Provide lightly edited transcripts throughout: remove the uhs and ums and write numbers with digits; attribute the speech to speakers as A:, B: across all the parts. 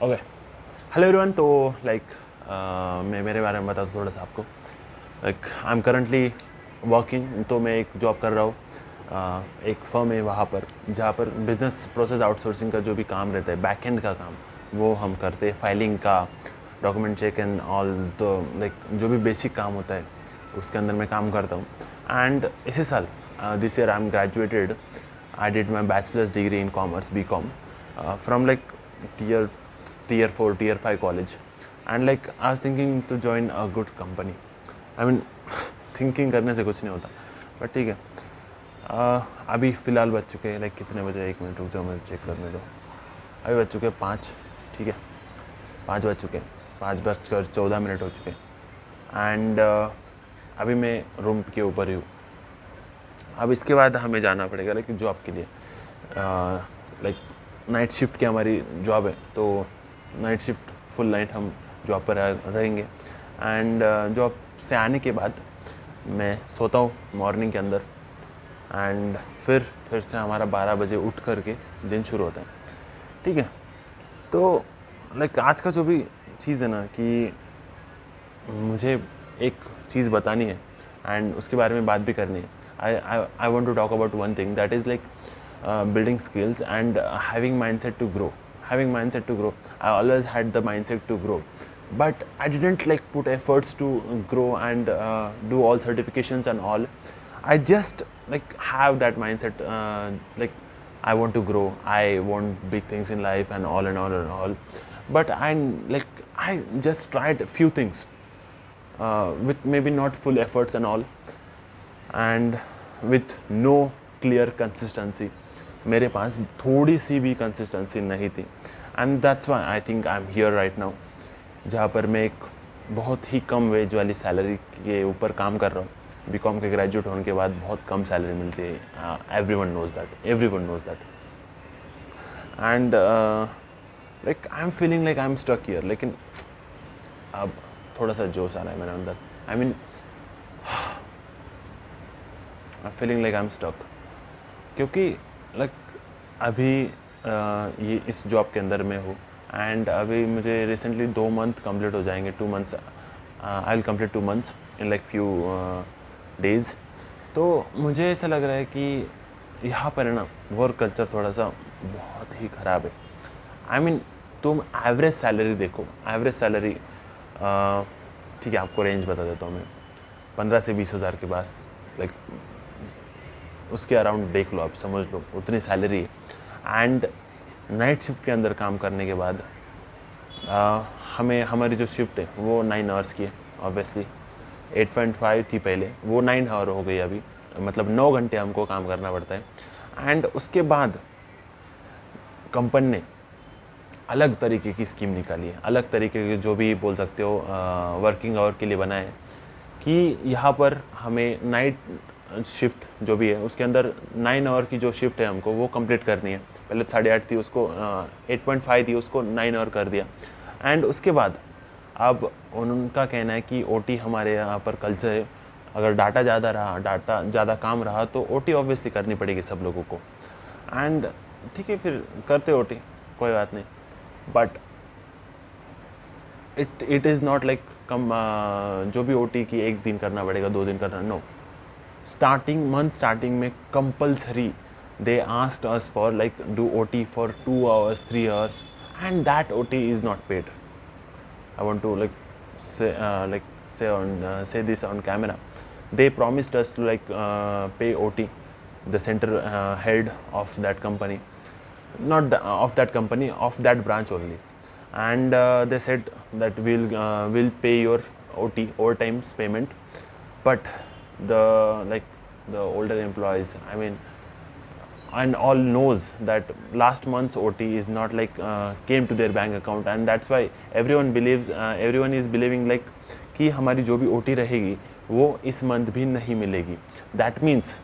A: Okay, hello everyone. तो like मैं मेरे बारे में बता दूँ थोड़ा सा आपको। Like I am currently working, तो मैं एक जॉब कर रहा हूँ। एक फर्म है वहाँ पर, जहाँ पर बिजनेस प्रोसेस आउटसोर्सिंग का जो भी काम रहता है, बैक एंड का काम, वो हम करते हैं। फाइलिंग का, डॉक्यूमेंट चेक एंड ऑल, तो लाइक जो भी बेसिक काम होता है उसके अंदर मैं काम करता हूँ। एंड इसी साल this year I am graduated. I did my bachelors degree in commerce, BCom, from like tier 4, tier 5 college. And like I was thinking to join a good company. I mean thinking करने से कुछ नहीं होता, but ठीक है। अभी फ़िलहाल बज चुके हैं, लाइक कितने बजे, 1 मिनट रुक जाओ, मुझे चेक करने दो। अभी बज चुके हैं 5, ठीक है, 5 बज चुके हैं, 5:14 हो चुके हैं। एंड अभी मैं रूम के ऊपर ही हूँ। अब इसके बाद हमें जाना पड़ेगा लाइक जॉब के लिए। लाइक नाइट शिफ्ट की हमारी जॉब है, तो नाइट शिफ्ट फुल नाइट हम जॉब पर रहेंगे। एंड जॉब से आने के बाद मैं सोता हूँ मॉर्निंग के अंदर। एंड फिर से हमारा 12 बजे उठ करके दिन शुरू होता है, ठीक है। तो लाइक आज का जो भी चीज़ है ना, कि मुझे एक चीज़ बतानी है एंड उसके बारे में बात भी करनी है। I want to talk about one thing, that is like building skills and having mindset to grow. I always had the mindset to grow, but I didn't like put efforts to grow and do all certifications and all. I just like have that mindset, like I want to grow, I want big things in life and all. But I just tried a few things with maybe not full efforts and all, and with no clear consistency. मेरे पास थोड़ी सी भी consistency नहीं थी। And that's why I think I am here right now, जहाँ पर मैं एक बहुत ही कम वेज वाली सैलरी के ऊपर काम कर रहा हूँ। BCom के ग्रेजुएट होने के बाद बहुत कम सैलरी मिलती है। Everyone knows that. And like I am feeling like I am stuck here. लेकिन अब थोड़ा सा जोश आ रहा है मेरे अंदर। I mean I am feeling like I am stuck, क्योंकि लाइक अभी ये इस जॉब के अंदर मैं हूँ। एंड अभी मुझे रिसेंटली 2 मंथ कंप्लीट हो जाएंगे, 2 months. I will complete 2 months in like few days. तो मुझे ऐसा लग रहा है कि यहाँ पर है ना, वर्क कल्चर थोड़ा सा बहुत ही ख़राब है। आई मीन तुम एवरेज सैलरी देखो, एवरेज सैलरी, ठीक है, आपको रेंज बता देता हूँ मैं, 15 से 20 हज़ार के पास, लाइक उसके अराउंड देख लो, आप समझ लो उतनी सैलरी है। एंड नाइट शिफ्ट के अंदर काम करने के बाद हमें हमारी जो शिफ्ट है वो 9 आवर्स की है। ऑब्वियसली 8.5 थी पहले, वो 9 आवर हो गई अभी, मतलब 9 घंटे हमको काम करना पड़ता है। एंड उसके बाद कंपनी ने अलग तरीके की स्कीम निकाली है, अलग तरीके के, जो भी बोल सकते हो, वर्किंग आवर के लिए बनाए हैं, कि यहाँ पर हमें नाइट शिफ्ट जो भी है उसके अंदर 9 आवर की जो शिफ्ट है हमको वो कंप्लीट करनी है। पहले 8.5 थी, उसको 8.5 थी, उसको 9 आवर कर दिया। एंड उसके बाद अब उनका कहना है कि OT हमारे यहाँ पर कल्चर है, अगर डाटा ज़्यादा काम रहा तो OT ऑब्वियसली करनी पड़ेगी सब लोगों को। एंड ठीक है, फिर करते OT, कोई बात नहीं। But it is not like कम, जो भी OT की 1 दिन करना पड़ेगा, 2 दिन करना, नो। स्टार्टिंग में compulsory they asked us for like do OT for 2 hours 3 hours, and that OT is not paid. I want to say this on camera. They promised us to pay OT, the center head of that company, of that branch only. And they said that we'll pay your OT, overtimes payment. But the older employees, I mean, and all knows that last month's OT is not came to their bank account, and that's why everyone is believing like कि हमारी जो भी OT रहेगी वो इस month भी नहीं मिलेगी। दैट मीन्स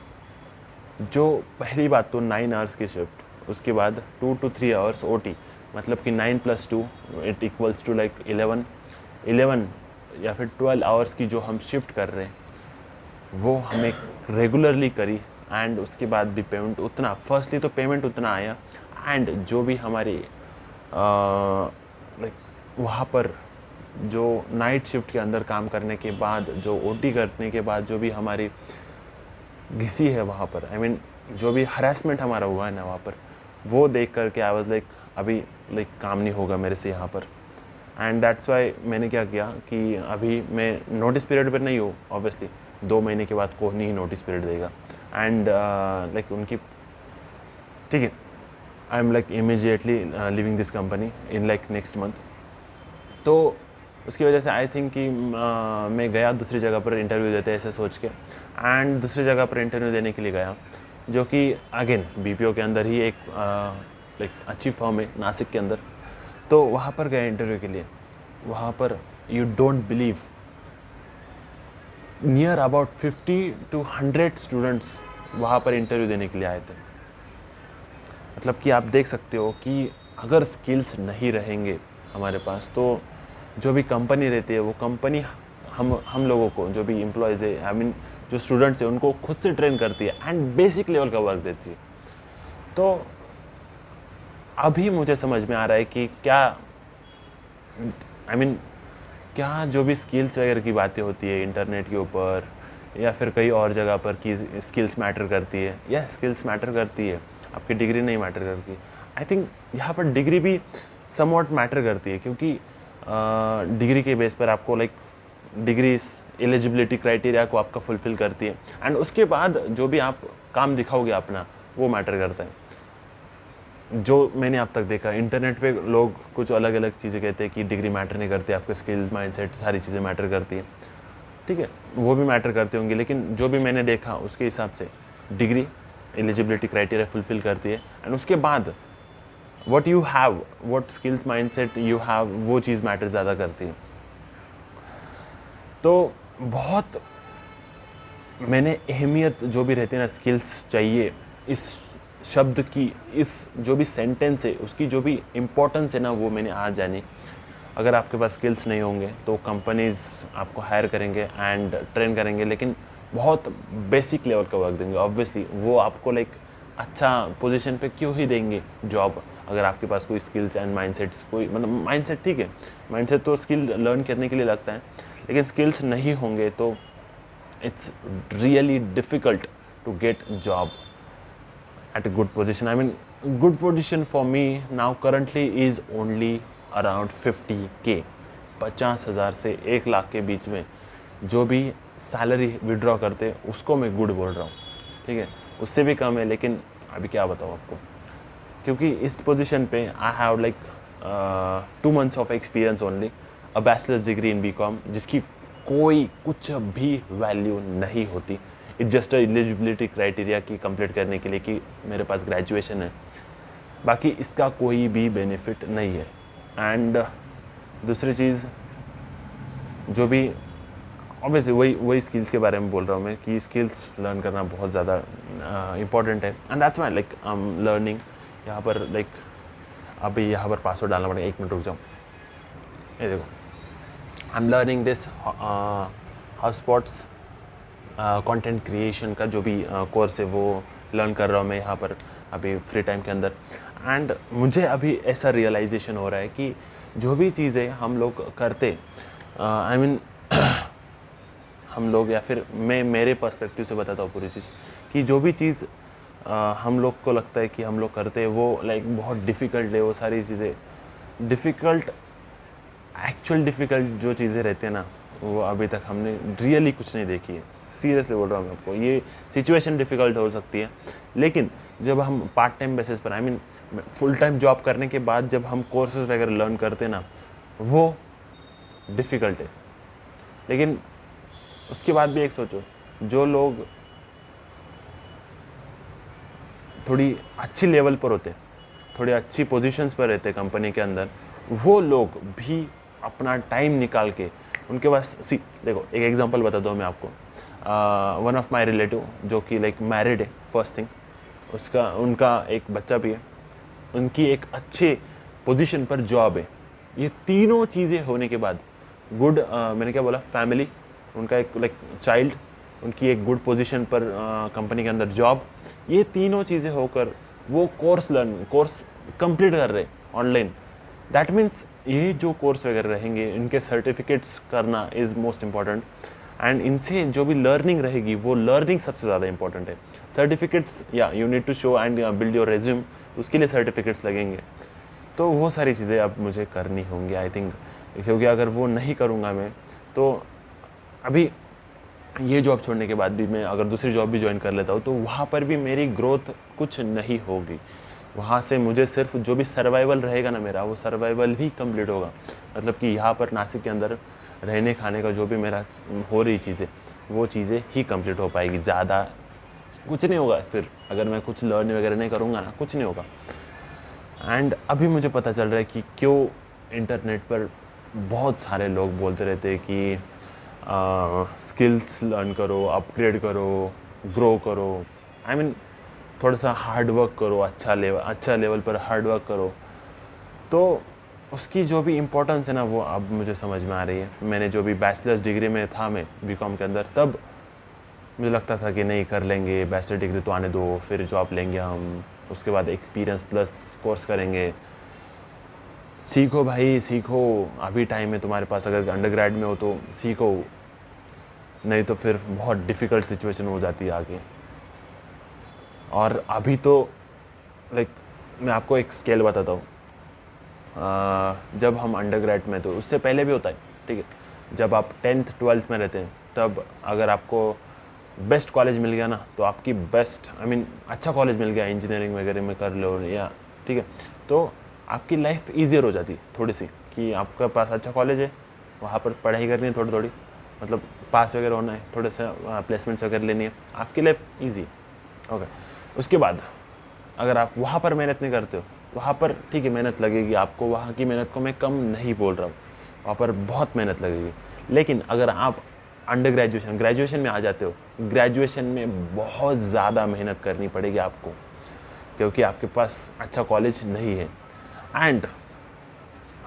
A: जो पहली बात तो 9 आवर्स की शिफ्ट, उसके बाद 2 to 3 hours OT, मतलब कि 9 + 2 इट इक्वल्स टू 11 या फिर 12 आवर्स की जो हम शिफ्ट कर रहे हैं वो हमें रेगुलरली करी। एंड उसके बाद भी पेमेंट उतना, फर्स्टली तो पेमेंट उतना आया, एंड जो भी हमारी वहाँ पर जो नाइट शिफ्ट के अंदर काम करने के बाद, जो ओटी करने के बाद जो भी हमारी घिसी है वहाँ पर, आई मीन जो भी हरासमेंट हमारा हुआ है ना वहाँ पर, वो देख करके आई वाज लाइक अभी लाइक काम नहीं होगा मेरे से यहाँ पर। एंड दैट्स वाई मैंने क्या किया कि अभी मैं नोटिस पीरियड पर नहीं हूँ ऑब्वियसली, 2 महीने के बाद कौन ही नोटिस पीरियड देगा। एंड लाइक उनकी ठीक है, I am like immediately living this company in like next month. तो उसकी वजह से आई थिंक कि मैं गया दूसरी जगह पर इंटरव्यू देते ऐसे सोच के, एंड दूसरी जगह पर इंटरव्यू देने के लिए गया, जो कि अगेन बीपीओ के अंदर ही एक लाइक अच्छी फर्म है नासिक के अंदर। तो वहाँ पर गया इंटरव्यू के लिए। वहाँ पर you don't believe near about 50 to 100 students वहाँ पर इंटरव्यू देने के लिए आए थे। मतलब कि आप देख सकते हो कि अगर स्किल्स नहीं रहेंगे हमारे पास तो जो भी कंपनी रहती है वो कंपनी हम लोगों को, जो भी एम्प्लॉयज़ है, आई मीन जो स्टूडेंट्स हैं, उनको खुद से ट्रेन करती है एंड बेसिक लेवल का वर्क देती है। तो अभी मुझे समझ में आ रहा है कि क्या आई मीन क्या जो भी स्किल्स वगैरह की बातें होती है इंटरनेट के ऊपर या फिर कई और जगह पर कि स्किल्स मैटर करती है, या स्किल्स मैटर करती है, आपकी डिग्री नहीं मैटर करती। आई थिंक यहाँ पर डिग्री भी समवॉट मैटर करती है, क्योंकि डिग्री के बेस पर आपको लाइक डिग्री एलिजिबिलिटी क्राइटेरिया को आपका फुलफिल करती है, एंड उसके बाद जो भी आप काम दिखाओगे अपना वो मैटर करता है। जो मैंने अब तक देखा इंटरनेट पे लोग कुछ अलग अलग चीज़ें कहते हैं कि डिग्री मैटर नहीं करती, आपके स्किल्स माइंडसेट सारी चीज़ें मैटर करती है। ठीक है, वो भी मैटर करते होंगे, लेकिन जो भी मैंने देखा उसके हिसाब से डिग्री एलिजिबिलिटी क्राइटेरिया फुलफिल करती है, एंड उसके बाद what you have, what skills mindset you have, वो चीज़ मैटर ज़्यादा करती है। तो बहुत मैंने अहमियत जो भी रहती है ना स्किल्स चाहिए, इस शब्द की, इस जो भी सेंटेंस है उसकी जो भी इम्पोर्टेंस है ना, वो मैंने आज जानी। अगर आपके पास स्किल्स नहीं होंगे तो कंपनीज आपको हायर करेंगे एंड ट्रेन करेंगे, लेकिन बहुत बेसिक लेवल का वर्क देंगे। ऑब्वियसली वो आपको लाइक अच्छा पोजीशन पे क्यों ही देंगे जॉब, अगर आपके पास कोई स्किल्स एंड माइंडसेट्स, कोई मतलब माइंडसेट ठीक है, माइंडसेट तो स्किल लर्न करने के लिए लगता है, लेकिन स्किल्स नहीं होंगे तो it's really difficult to get job at a good position. I mean, good position for me now currently is only around 50K, 50,000 से 1 लाख के बीच में जो भी सैलरी विड्रॉ करते उसको मैं गुड बोल रहा हूँ। ठीक है, उससे भी कम है, लेकिन अभी क्या बताऊँ आपको, क्योंकि इस पोजीशन पे I have like 2 months of experience only, a bachelor's degree in BCom, जिसकी कोई कुछ भी वैल्यू नहीं होती। इट्स जस्ट एलिजिबिलिटी क्राइटेरिया की कंप्लीट करने के लिए कि मेरे पास ग्रेजुएशन है, बाकी इसका कोई भी बेनिफिट नहीं है। एंड दूसरी चीज़ जो भी ऑब्वियसली वही स्किल्स के बारे में बोल रहा हूँ मैं कि स्किल्स लर्न करना बहुत ज़्यादा इंपॉर्टेंट है, and that's why like I am learning. यहाँ पर लाइक अभी यहाँ पर पासवर्ड डालना पड़ेगा, 1 मिनट रुक जाओ। ये देखो, I am learning this hotspots content creation का जो भी कोर्स है वो लर्न कर रहा हूँ मैं यहाँ पर अभी फ्री टाइम के अंदर। एंड मुझे अभी ऐसा रियलाइजेशन हो रहा है कि जो भी चीज़ें हम लोग करते, आई मीन हम लोग, या फिर मैं मेरे पर्सपेक्टिव से बताता हूँ पूरी चीज़, कि जो भी चीज़ हम लोग को लगता है कि हम लोग करते हैं वो लाइक बहुत डिफ़िकल्ट है, वो सारी चीज़ें डिफ़िकल्ट, एक्चुअल डिफ़िकल्ट जो चीज़ें रहती हैं ना, वो अभी तक हमने रियली कुछ नहीं देखी है। सीरियसली बोल रहा हूँ मैं आपको, ये सिचुएशन डिफ़िकल्ट हो सकती है, लेकिन जब हम पार्ट टाइम बेसिस पर, I mean full time job करने के बाद जब हम कोर्सेज वगैरह लर्न करते हैं ना, वो डिफ़िकल्ट है। लेकिन उसके बाद भी एक सोचो, जो लोग थोड़ी अच्छी लेवल पर होते, थोड़ी अच्छी पोजीशंस पर रहते कंपनी के अंदर, वो लोग भी अपना टाइम निकाल के, उनके पास देखो एक एग्जांपल बता दो मैं आपको। वन ऑफ माय रिलेटिव जो कि लाइक मैरिड है, फर्स्ट थिंग, उनका एक बच्चा भी है, उनकी एक अच्छे पोजीशन पर जॉब है। ये तीनों चीज़ें होने के बाद गुड, मैंने क्या बोला, फैमिली, उनका एक लाइक चाइल्ड, उनकी एक गुड पोजीशन पर कंपनी के अंदर जॉब, ये तीनों चीज़ें होकर वो कोर्स कंप्लीट कर रहे ऑनलाइन। दैट मीन्स ये जो कोर्स वगैरह रहेंगे इनके सर्टिफिकेट्स करना इज़ मोस्ट इम्पॉर्टेंट, एंड इनसे जो भी लर्निंग रहेगी वो लर्निंग सबसे ज़्यादा इंपॉर्टेंट है। सर्टिफिकेट्स या you need to show and build your resume, उसके लिए सर्टिफिकेट्स लगेंगे, तो वो सारी चीज़ें अब मुझे करनी होंगी आई थिंक, क्योंकि अगर वो नहीं करूँगा मैं तो अभी ये जॉब छोड़ने के बाद भी मैं अगर दूसरी जॉब भी ज्वाइन कर लेता हूँ तो वहाँ पर भी मेरी ग्रोथ कुछ नहीं होगी। वहाँ से मुझे सिर्फ जो भी सर्वाइवल रहेगा ना मेरा, वो सर्वाइवल ही कंप्लीट होगा। मतलब कि यहाँ पर नासिक के अंदर रहने खाने का जो भी मेरा हो रही चीज़ें, वो चीज़ें ही कंप्लीट हो पाएगी, ज़्यादा कुछ नहीं होगा। फिर अगर मैं कुछ लर्न वगैरह नहीं करूँगा ना, कुछ नहीं होगा। एंड अभी मुझे पता चल रहा है कि क्यों इंटरनेट पर बहुत सारे लोग बोलते रहते हैं कि स्किल्स लर्न करो, अपग्रेड करो, ग्रो करो, आई मीन थोड़ा सा हार्ड वर्क करो, अच्छा लेवल पर हार्ड वर्क करो। तो उसकी जो भी इम्पोर्टेंस है ना, वो अब मुझे समझ में आ रही है। मैंने जो भी बैचलर्स डिग्री में था मैं बीकॉम के अंदर, तब मुझे लगता था कि नहीं कर लेंगे, बैचलर डिग्री तो आने दो, फिर जॉब लेंगे हम, उसके बाद एक्सपीरियंस प्लस कोर्स करेंगे। सीखो भाई सीखो, अभी टाइम है तुम्हारे पास, अगर अंडरग्रेड में हो तो सीखो, नहीं तो फिर बहुत डिफ़िकल्ट सिचुएशन हो जाती है आगे। और अभी तो लाइक मैं आपको एक स्केल बताता हूँ, जब हम अंडरग्रेड में, तो उससे पहले भी होता है, ठीक है, जब आप 10th 12th में रहते हैं, तब अगर आपको बेस्ट कॉलेज मिल गया ना, तो आपकी बेस्ट आई मीन अच्छा कॉलेज मिल गया, इंजीनियरिंग वगैरह में कर लो या, ठीक है, तो आपकी लाइफ ईजियर हो जाती है थोड़ी सी, कि आपके पास अच्छा कॉलेज है, वहाँ पर पढ़ाई करनी है थोड़ी थोड़ी, मतलब पास वगैरह होना है, थोड़े से प्लेसमेंट्स वगैरह लेनी है, आपकी लाइफ ईजी। ओके, उसके बाद अगर आप वहाँ पर मेहनत नहीं करते हो, वहाँ पर ठीक है मेहनत लगेगी आपको, वहाँ की मेहनत को मैं कम नहीं बोल रहा हूँ, वहाँ पर बहुत मेहनत लगेगी। लेकिन अगर आप अंडर ग्रेजुएशन में आ जाते हो, ग्रेजुएशन में बहुत ज़्यादा मेहनत करनी पड़ेगी आपको, क्योंकि आपके पास अच्छा कॉलेज नहीं है। एंड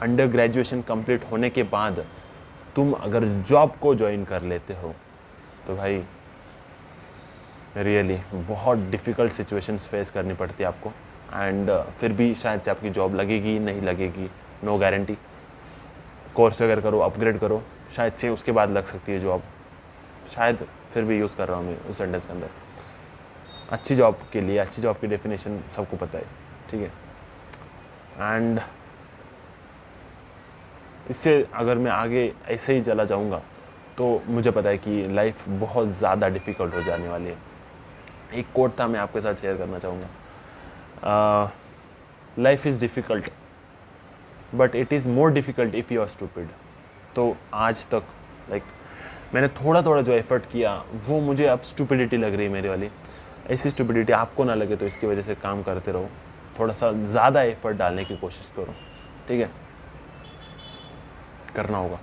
A: अंडर ग्रेजुएशन कंप्लीट होने के बाद तुम अगर जॉब को ज्वाइन कर लेते हो, तो भाई रियली बहुत डिफ़िकल्ट सिचुएशंस फेस करनी पड़ती है आपको। एंड फिर भी शायद से आपकी जॉब लगेगी नहीं लगेगी, नो गारंटी। कोर्स वगैरह करो, अपग्रेड करो, शायद से उसके बाद लग सकती है जॉब, शायद, फिर भी यूज़ कर रहा हूँ मैं उस सेंटेंस के अंदर। अच्छी जॉब के लिए अच्छी जॉब की डेफिनेशन सबको पता है, ठीक है। एंड इससे अगर मैं आगे ऐसे ही चला जाऊँगा तो मुझे पता है कि लाइफ बहुत ज़्यादा डिफ़िकल्ट हो जाने वाली है। एक कोट था, मैं आपके साथ शेयर करना चाहूँगा, life is difficult but it is more difficult if you are stupid. तो आज तक लाइक मैंने थोड़ा थोड़ा जो एफर्ट किया, वो मुझे अब स्टूपिडिटी लग रही है मेरे वाली। ऐसी स्टूपिडिटी आपको ना लगे, तो इसकी वजह से काम करते रहो, थोड़ा सा ज़्यादा एफर्ट डालने की कोशिश करो, ठीक है। करना होगा,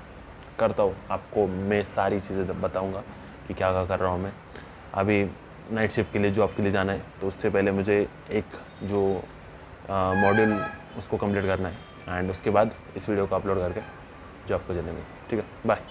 A: करता हूँ, आपको मैं सारी चीज़ें बताऊँगा कि क्या क्या कर रहा हूँ मैं। अभी नाइट शिफ्ट के लिए जॉब के लिए जाना है, तो उससे पहले मुझे एक जो मॉड्यूल उसको कंप्लीट करना है, एंड उसके बाद इस वीडियो को अपलोड करके जॉब को चलेंगे, ठीक है। बाय।